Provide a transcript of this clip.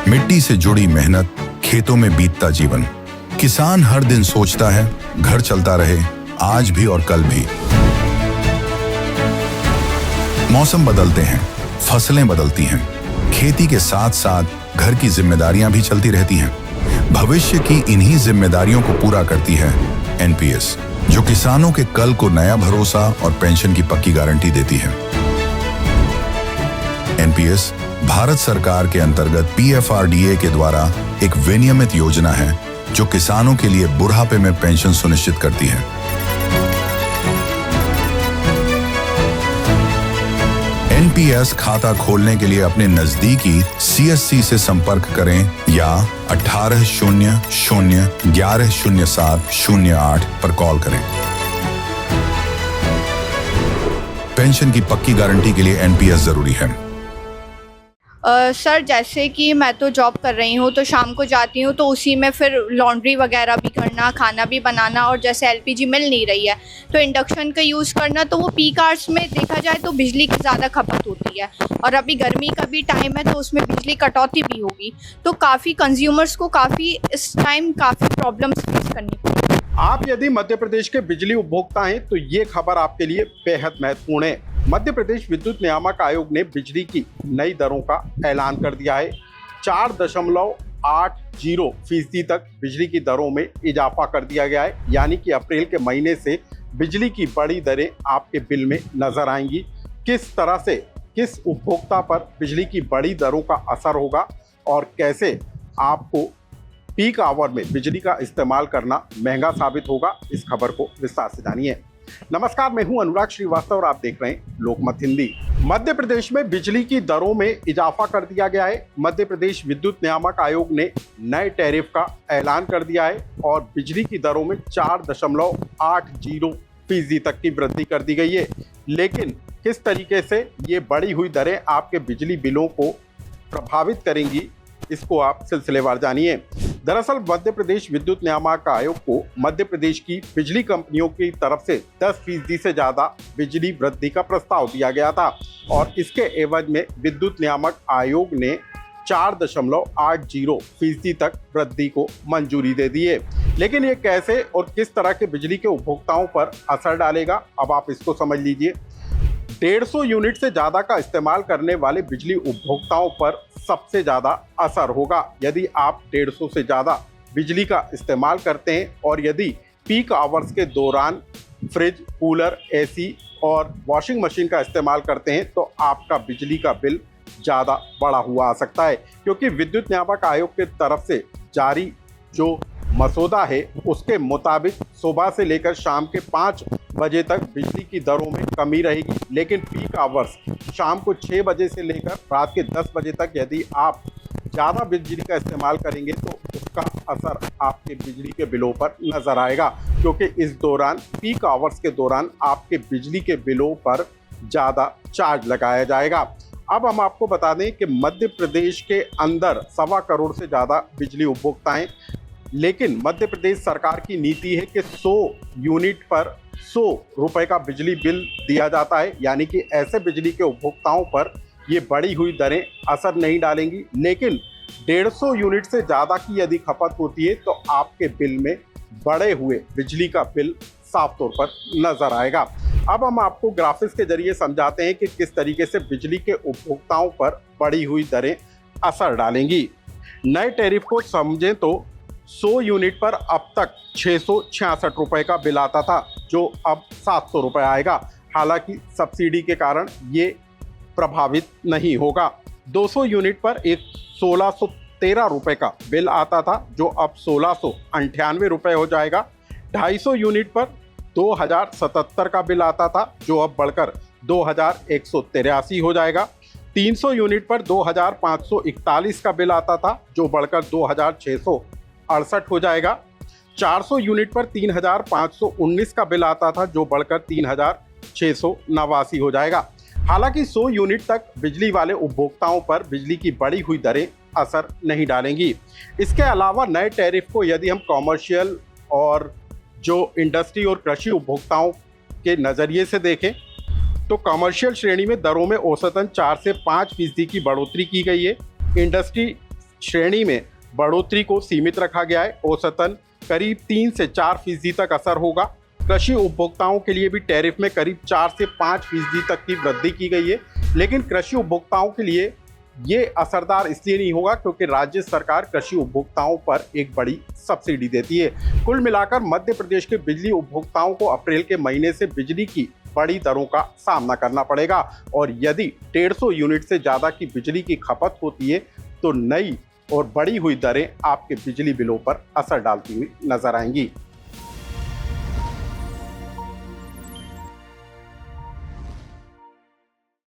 मिट्टी से जुड़ी मेहनत, खेतों में बीतता जीवन। किसान हर दिन सोचता है घर चलता रहे, आज भी और कल भी। मौसम बदलते हैं, फसलें बदलती हैं, खेती के साथ साथ घर की जिम्मेदारियां भी चलती रहती हैं। भविष्य की इन्हीं जिम्मेदारियों को पूरा करती है एनपीएस, जो किसानों के कल को नया भरोसा और पेंशन की पक्की गारंटी देती है। एनपीएस भारत सरकार के अंतर्गत पीएफआरडीए के द्वारा एक विनियमित योजना है जो किसानों के लिए बुढ़ापे में पेंशन सुनिश्चित करती है। एनपीएस खाता खोलने के लिए अपने नजदीकी सीएससी से संपर्क करें या 1800-1107-08 पर कॉल करें। पेंशन की पक्की गारंटी के लिए एनपीएस जरूरी है। सर, जैसे कि मैं तो जॉब कर रही हूँ, तो शाम को जाती हूँ, तो उसी में फिर लॉन्ड्री वगैरह भी करना, खाना भी बनाना, और जैसे एलपीजी मिल नहीं रही है तो इंडक्शन का यूज़ करना, तो वो पीक आवर्स में देखा जाए तो बिजली की ज़्यादा खपत होती है। और अभी गर्मी का भी टाइम है तो उसमें बिजली कटौती भी होगी, तो काफ़ी कंज्यूमर्स को इस टाइम काफ़ी प्रॉब्लम्स फेस करनी पड़ेगी। आप यदि मध्य प्रदेश के बिजली उपभोक्ता हैं तो ये खबर आपके लिए बेहद महत्वपूर्ण है। मध्य प्रदेश विद्युत नियामक आयोग ने बिजली की नई दरों का ऐलान कर दिया है। 4.80% तक बिजली की दरों में इजाफा कर दिया गया है, यानी कि अप्रैल के महीने से बिजली की बड़ी दरें आपके बिल में नजर आएंगी। किस तरह से किस उपभोक्ता पर बिजली की बड़ी दरों का असर होगा और कैसे आपको पीक आवर में बिजली का इस्तेमाल करना महंगा साबित होगा, इस खबर को विस्तार से जानिए। नमस्कार, मैं हूं अनुराग श्रीवास्तव और आप देख रहे हैं लोकमत हिंदी। मध्य प्रदेश में बिजली की दरों में इजाफा कर दिया गया है। मध्य प्रदेश विद्युत नियामक आयोग ने नए टैरिफ का ऐलान कर दिया है और बिजली की दरों में 4.80% तक की वृद्धि कर दी गई है। लेकिन किस तरीके से ये बढ़ी हुई दरें आपके बिजली बिलों को प्रभावित करेंगी, इसको आप सिलसिलेवार जानिए। दरअसल मध्य प्रदेश विद्युत नियामक आयोग को मध्य प्रदेश की बिजली कंपनियों की तरफ से 10% से ज्यादा बिजली वृद्धि का प्रस्ताव दिया गया था और इसके एवज में विद्युत नियामक आयोग ने 4.80% तक वृद्धि को मंजूरी दे दी है। लेकिन ये कैसे और किस तरह के बिजली के उपभोक्ताओं पर असर डालेगा, अब आप इसको समझ लीजिए। 150 यूनिट से ज्यादा का इस्तेमाल करने वाले बिजली उपभोक्ताओं पर सबसे ज्यादा असर होगा। यदि आप 150 से ज्यादा बिजली का इस्तेमाल करते हैं और यदि पीक आवर्स के दौरान फ्रिज, कूलर, एसी और वॉशिंग मशीन का इस्तेमाल करते हैं तो आपका बिजली का बिल ज़्यादा बढ़ा हुआ आ सकता है, क्योंकि विद्युत नियामक आयोग की तरफ से जारी जो मसौदा है उसके मुताबिक सुबह से लेकर शाम के 5 बजे तक बिजली की दरों में कमी रहेगी। लेकिन पीक आवर्स शाम को 6 बजे से लेकर रात के 10 बजे तक यदि आप ज़्यादा बिजली का इस्तेमाल करेंगे तो उसका असर आपके बिजली के बिलों पर नज़र आएगा, क्योंकि इस दौरान पीक आवर्स के दौरान आपके बिजली के बिलों पर ज़्यादा चार्ज लगाया जाएगा। अब हम आपको बता दें कि मध्य प्रदेश के अंदर 1.25 करोड़ से ज़्यादा बिजली उपभोक्ता हैं, लेकिन मध्य प्रदेश सरकार की नीति है कि 100 यूनिट पर 100 रुपए का बिजली बिल दिया जाता है, यानी कि ऐसे बिजली के उपभोक्ताओं पर ये बढ़ी हुई दरें असर नहीं डालेंगी। लेकिन 150 यूनिट से ज़्यादा की यदि खपत होती है तो आपके बिल में बढ़े हुए बिजली का बिल साफ तौर पर नजर आएगा। अब हम आपको ग्राफिक्स के जरिए समझाते हैं कि किस तरीके से बिजली के उपभोक्ताओं पर बढ़ी हुई दरें असर डालेंगी। नए टैरिफ को समझें तो 100 यूनिट पर अब तक 666 रुपए का बिल आता था, जो अब 700 रुपए आएगा। हालांकि सब्सिडी के कारण ये प्रभावित नहीं होगा। 200 यूनिट पर एक 1613 रुपए का बिल आता था, जो अब 1698 रुपए हो जाएगा। 250 यूनिट पर 2077 का बिल आता था, जो अब बढ़कर 2183 हो जाएगा। 300 यूनिट पर 2541 का बिल आता था, जो बढ़कर 2668 हो जाएगा। 400 यूनिट पर 3519 का बिल आता था, जो बढ़कर 3689 हो जाएगा। हालांकि 100 यूनिट तक बिजली वाले उपभोक्ताओं पर बिजली की बढ़ी हुई दरें असर नहीं डालेंगी। इसके अलावा नए टैरिफ को यदि हम कॉमर्शियल और जो इंडस्ट्री और कृषि उपभोक्ताओं के नज़रिए से देखें तो कमर्शियल श्रेणी में दरों में औसतन 4 से 5% की बढ़ोतरी की गई है। इंडस्ट्री श्रेणी में बढ़ोतरी को सीमित रखा गया है। औसतन करीब 3 से 4% तक असर होगा। कृषि उपभोक्ताओं के लिए भी टैरिफ में करीब 4 से 5% तक की वृद्धि की गई है, लेकिन कृषि उपभोक्ताओं के लिए ये असरदार इसलिए नहीं होगा क्योंकि राज्य सरकार कृषि उपभोक्ताओं पर एक बड़ी सब्सिडी देती है। कुल मिलाकर मध्य प्रदेश के बिजली उपभोक्ताओं को अप्रैल के महीने से बिजली की बड़ी दरों का सामना करना पड़ेगा और यदि 150 यूनिट से ज़्यादा की बिजली की खपत होती है तो नई और बढ़ी हुई दरें आपके बिजली बिलों पर असर डालती हुई नजर आएंगी।